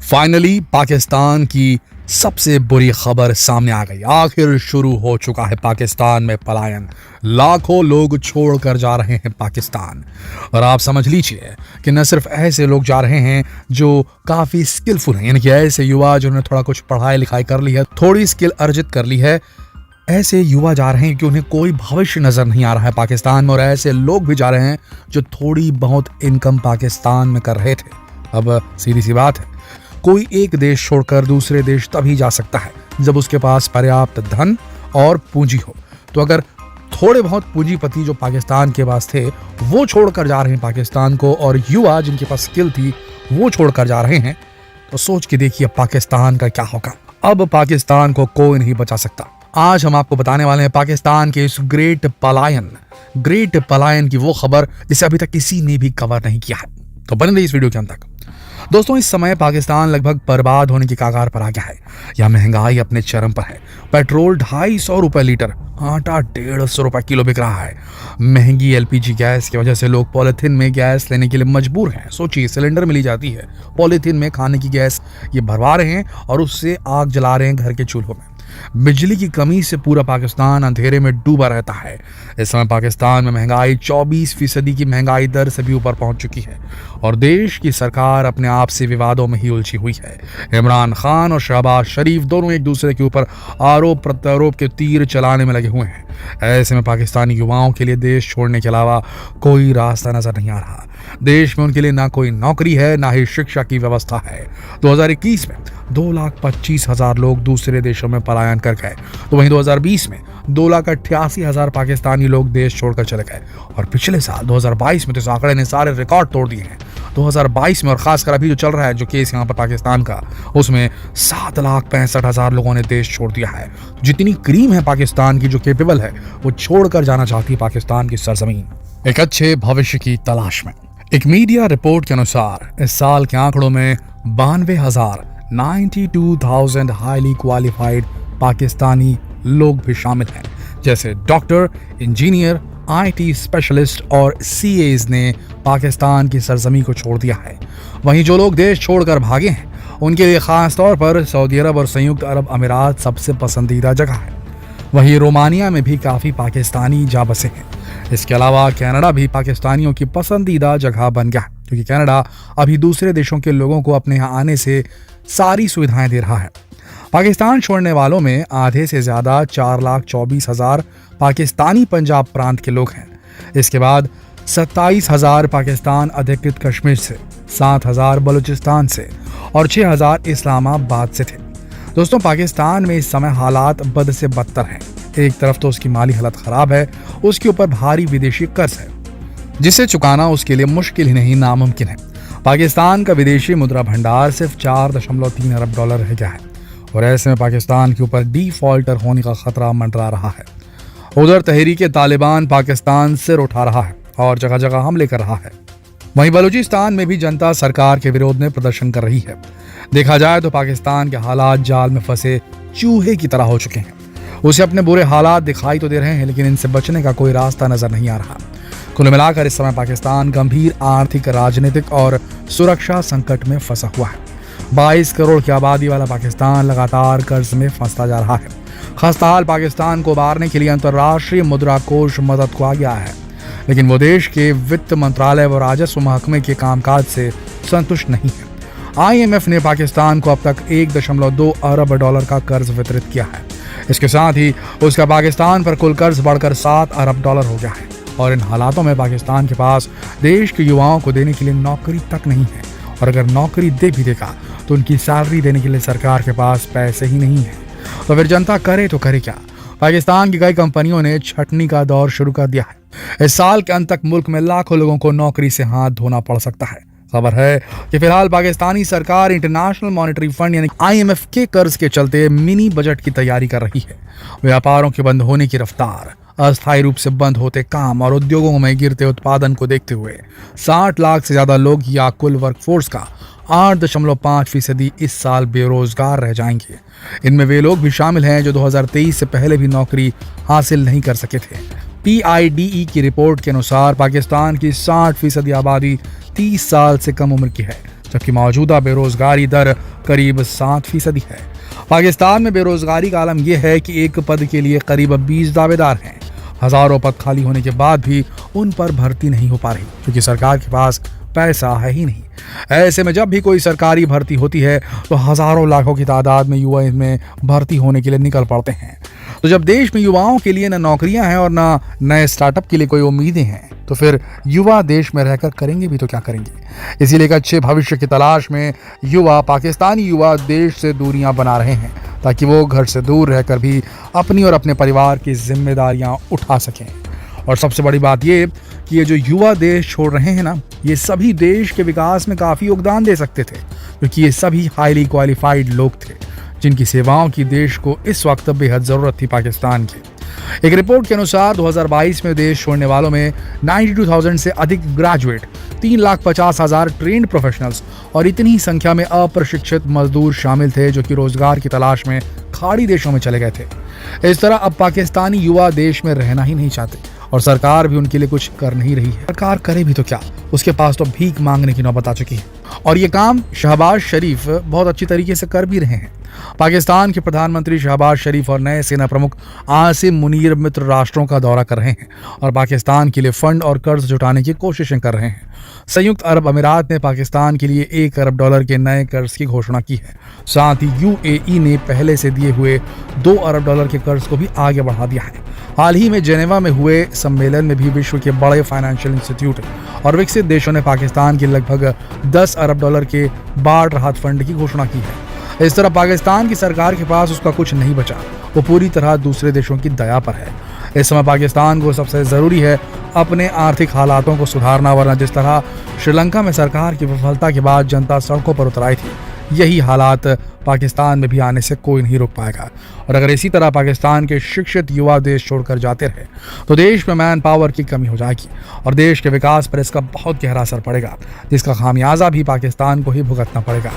Finally Pakistan की सबसे बुरी खबर सामने आ गई। आखिर शुरू हो चुका है पाकिस्तान में पलायन। लाखों लोग छोड़कर जा रहे हैं पाकिस्तान। और आप समझ लीजिए कि न सिर्फ ऐसे लोग जा रहे हैं जो काफी स्किलफुल हैं, यानी कि ऐसे युवा जिन्होंने थोड़ा कुछ पढ़ाई लिखाई कर ली है, थोड़ी स्किल अर्जित कर ली है, ऐसे युवा जा रहे हैं कि उन्हें कोई भविष्य नजर नहीं आ रहा है पाकिस्तान में। और ऐसे लोग भी जा रहे हैं जो थोड़ी बहुत इनकम पाकिस्तान में कर रहे थे। अब सीधी सी बात है, कोई एक देश छोड़कर दूसरे देश तभी जा सकता है जब उसके पास पर्याप्त धन और पूंजी हो। तो अगर थोड़े बहुत पूंजीपति जो पाकिस्तान के पास थे वो छोड़कर जा रहे हैं पाकिस्तान को, और युवा जिनके पास स्किल थी वो छोड़कर जा रहे हैं, तो सोच के देखिए पाकिस्तान का क्या होगा। अब पाकिस्तान को कोई नहीं बचा सकता। आज हम आपको बताने वाले हैं पाकिस्तान के इस ग्रेट पलायन की वो खबर जिसे अभी तक किसी ने भी कवर नहीं किया है। तो बने रहिए इस वीडियो के अंत तक। दोस्तों, इस समय पाकिस्तान लगभग बर्बाद होने की कगार पर आ गया है। यहाँ महंगाई अपने चरम पर है। पेट्रोल 250 रुपए लीटर, आटा 150 रुपए किलो बिक रहा है। महंगी एलपीजी गैस की वजह से लोग पॉलिथीन में गैस लेने के लिए मजबूर हैं। सोचिए, सिलेंडर मिली जाती है, पॉलिथीन में खाने की गैस ये भरवा रहे हैं और उससे आग जला रहे हैं घर के चूल्हों में। बिजली की कमी से पूरा पाकिस्तान अंधेरे में डूबा रहता है। इस समय पाकिस्तान में महंगाई 24% की महंगाई दर से भी ऊपर पहुंच चुकी है और देश की सरकार अपने आप से विवादों में ही उलझी हुई है। इमरान खान और शहबाज शरीफ दोनों एक दूसरे के ऊपर आरोप प्रत्यारोप के तीर चलाने में लगे हुए हैं। ऐसे में पाकिस्तानी युवाओं के लिए देश छोड़ने के अलावा कोई रास्ता नजर नहीं आ रहा। देश में उनके लिए ना कोई नौकरी है, ना ही शिक्षा की व्यवस्था है। 2021 में 2,25,000 लोग दूसरे देशों में पलायन कर गए, तो वहीं 2020 में 2,88,000 पाकिस्तानी लोग देश छोड़कर चले गए। और पिछले साल 2022 में तो इस आंकड़े ने सारे रिकॉर्ड तोड़ दिए हैं। 2022 में और खासकर अभी जो चल रहा है जो केस यहाँ पर पाकिस्तान का, उसमें 7,65,000 लोगों ने देश छोड़ दिया है। जितनी क्रीम है पाकिस्तान की, जो केपेबल है, वो छोड़कर जाना चाहती है पाकिस्तान की सरजमीन एक अच्छे भविष्य की तलाश में। एक मीडिया रिपोर्ट के अनुसार इस साल के आंकड़ों में 92,000 हाईली क्वालिफाइड पाकिस्तानी लोग भी शामिल हैं, जैसे डॉक्टर, इंजीनियर, IT स्पेशलिस्ट और CAs ने पाकिस्तान की सरजमी को छोड़ दिया है। वहीं जो लोग देश छोड़कर भागे हैं उनके लिए खास तौर पर सऊदी अरब और संयुक्त अरब अमीरात सबसे पसंदीदा जगह है। वहीं रोमानिया में भी काफ़ी पाकिस्तानी जा बसे हैं। इसके अलावा कनाडा भी पाकिस्तानियों की पसंदीदा जगह बन गया, क्योंकि कनाडा अभी दूसरे देशों के लोगों को अपने यहाँ आने से सारी सुविधाएं दे रहा है। पाकिस्तान छोड़ने वालों में आधे से ज़्यादा 4,24,000 पाकिस्तानी पंजाब प्रांत के लोग हैं। इसके बाद 27,000 पाकिस्तान अधिकृत कश्मीर से, 7,000 बलूचिस्तान से और 6,000 इस्लामाबाद से थे। दोस्तों, पाकिस्तान में इस समय हालात बद से बदतर हैं। एक तरफ तो उसकी माली हालत खराब है, उसके ऊपर भारी विदेशी कर्ज है जिसे चुकाना उसके लिए मुश्किल ही नहीं नामुमकिन है। पाकिस्तान का विदेशी मुद्रा भंडार सिर्फ 4.3 अरब डॉलर रह गया है और ऐसे में पाकिस्तान के ऊपर डिफॉल्टर होने का खतरा मंडरा रहा है। उधर तहरीके तालिबान पाकिस्तान सिर उठा रहा है और जगह जगह हमले कर रहा है। वहीं बलूचिस्तान में भी जनता सरकार के विरोध में प्रदर्शन कर रही है। देखा जाए तो पाकिस्तान के हालात जाल में फंसे चूहे की तरह हो चुके हैं। उसे अपने बुरे हालात दिखाई तो दे रहे हैं, लेकिन इनसे बचने का कोई रास्ता नजर नहीं आ रहा। कुल मिलाकर इस समय पाकिस्तान गंभीर आर्थिक, राजनीतिक और सुरक्षा संकट में फंसा हुआ है। 22 करोड़ की आबादी वाला पाकिस्तान लगातार कर्ज में फंसता जा रहा है। खस्ताहाल पाकिस्तान को उबारने के लिए अंतर्राष्ट्रीय मुद्रा कोष मदद को आ गया है, लेकिन वो देश के वित्त मंत्रालय व राजस्व महकमे के कामकाज से संतुष्ट नहीं है। IMF ने पाकिस्तान को अब तक 1.2 अरब डॉलर का कर्ज वितरित किया है। इसके साथ ही उसका पाकिस्तान पर कुल कर्ज बढ़कर 7 अरब डॉलर हो गया है। और इन हालातों में पाकिस्तान के पास देश के युवाओं को देने के लिए नौकरी तक नहीं है, और अगर नौकरी दे भी देगा तो उनकी सैलरी देने के लिए सरकार के पास पैसे ही नहीं है। तो फिर जनता करे तो करे क्या। पाकिस्तान की कई कंपनियों ने छटनी का दौर शुरू कर दिया है। इस साल के अंत तक मुल्क में लाखों लोगों को नौकरी से हाथ धोना पड़ सकता है। खबर है कि फिलहाल पाकिस्तानी सरकार इंटरनेशनल मॉनेटरी फंड यानी IMF के कर्ज के चलते मिनी बजट की तैयारी कर रही है। व्यापारों के बंद होने की रफ्तार, अस्थायी रूप से बंद होते काम और उद्योगों में गिरते उत्पादन को देखते हुए 60 लाख से ज्यादा लोग या कुल वर्कफोर्स का 8.5% इस साल बेरोजगार रह जाएंगे। इनमें वे लोग भी शामिल हैं जो 2023 से पहले भी नौकरी हासिल नहीं कर सके थे। PIDE की रिपोर्ट के अनुसार पाकिस्तान की 60% आबादी 30 साल से कम उम्र की है, जबकि मौजूदा बेरोजगारी दर करीब 7% है। पाकिस्तान में बेरोजगारी का आलम यह है कि एक पद के लिए करीब 20 दावेदार हैं। हजारों पद खाली होने के बाद भी उन पर भर्ती नहीं हो पा रही, क्योंकि सरकार के पास पैसा है ही नहीं। ऐसे में जब भी कोई सरकारी भर्ती होती है तो हजारों लाखों की तादाद में युवा इनमें भर्ती होने के लिए निकल पड़ते हैं। तो जब देश में युवाओं के लिए न नौकरियां हैं और न नए स्टार्टअप के लिए कोई उम्मीदें हैं, तो फिर युवा देश में रहकर करेंगे भी तो क्या करेंगे। इसीलिए एक अच्छे भविष्य की तलाश में पाकिस्तानी युवा देश से दूरियां बना रहे हैं, ताकि वो घर से दूर रहकर भी अपनी और अपने परिवार की जिम्मेदारियां उठा सकें। और सबसे बड़ी बात ये कि ये जो युवा देश छोड़ रहे हैं ना, ये सभी देश के विकास में काफ़ी योगदान दे सकते थे, क्योंकि ये सभी हाईली क्वालिफाइड लोग थे जिनकी सेवाओं की देश को इस वक्त बेहद ज़रूरत थी पाकिस्तान की। एक रिपोर्ट के अनुसार 2022 में देश छोड़ने वालों में 92,000 से अधिक ग्रेजुएट, 3,50,000 ट्रेंड प्रोफेशनल्स और इतनी संख्या में अप्रशिक्षित मजदूर शामिल थे जो कि रोजगार की तलाश में खाड़ी देशों में चले गए थे। इस तरह अब पाकिस्तानी युवा देश में रहना ही नहीं चाहते और सरकार भी उनके लिए कुछ कर नहीं रही है। सरकार करे भी तो क्या, उसके पास तो भीख मांगने की नौबत आ चुकी है और ये काम शहबाज शरीफ बहुत अच्छी तरीके से कर भी रहे हैं। पाकिस्तान के प्रधानमंत्री शहबाज शरीफ और नए सेना प्रमुख आसिम मुनीर मित्र राष्ट्रों का दौरा कर रहे हैं और पाकिस्तान के लिए फंड और कर्ज जुटाने की कोशिशें कर रहे हैं। संयुक्त अरब अमीरात ने पाकिस्तान के लिए $1 अरब के नए कर्ज की घोषणा की है। साथ ही UAE ने पहले से दिए हुए $2 अरब के कर्ज को भी आगे बढ़ा दिया है। हाल ही में जेनेवा में हुए सम्मेलन में भी विश्व के बड़े फाइनेंशियल इंस्टीट्यूट और विकसित देशों ने पाकिस्तान के लगभग $10 अरब के बाढ़ राहत फंड की घोषणा की है। इस तरह पाकिस्तान की सरकार के पास उसका कुछ नहीं बचा, वो पूरी तरह दूसरे देशों की दया पर है। इस समय पाकिस्तान को सबसे ज़रूरी है अपने आर्थिक हालातों को सुधारना, वरना जिस तरह श्रीलंका में सरकार की विफलता के बाद जनता सड़कों पर उतर आई थी, यही हालात पाकिस्तान में भी आने से कोई नहीं रोक पाएगा। और अगर इसी तरह पाकिस्तान के शिक्षित युवा देश छोड़कर जाते रहे तो देश में मैन पावर की कमी हो जाएगी और देश के विकास पर इसका बहुत गहरा असर पड़ेगा, जिसका खामियाजा भी पाकिस्तान को ही भुगतना पड़ेगा।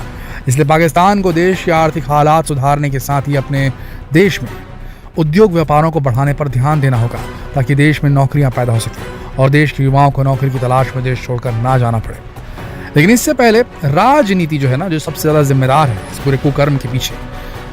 इसलिए पाकिस्तान को देश के आर्थिक हालात सुधारने के साथ ही अपने देश में उद्योग व्यापारों को बढ़ाने पर ध्यान देना होगा, ताकि देश में नौकरियां पैदा हो सकें और देश के युवाओं को नौकरी की तलाश में देश छोड़कर ना जाना पड़े। लेकिन इससे पहले राजनीति जो है ना, जो सबसे ज़्यादा जिम्मेदार है इस पूरे कुकर्म के पीछे,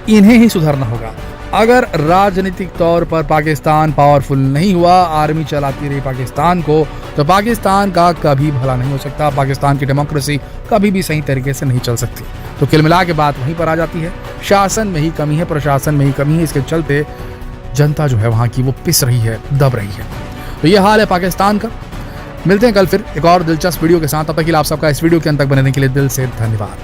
इन्हें ही सुधारना होगा। अगर राजनीतिक तौर पर पाकिस्तान पावरफुल नहीं हुआ, आर्मी चलाती रही पाकिस्तान को, तो पाकिस्तान का कभी भला नहीं हो सकता। पाकिस्तान की डेमोक्रेसी कभी भी सही तरीके से नहीं चल सकती। तो कुल मिला के बात वहीं पर आ जाती है, शासन में ही कमी है, प्रशासन में ही कमी है। इसके चलते जनता जो है वहाँ की वो पिस रही है, दब रही है। तो ये हाल है पाकिस्तान का। मिलते हैं कल फिर एक और दिलचस्प वीडियो के साथ। तब तक के लिए आप सबका इस वीडियो के अंत तक बने रहने के लिए दिल से धन्यवाद।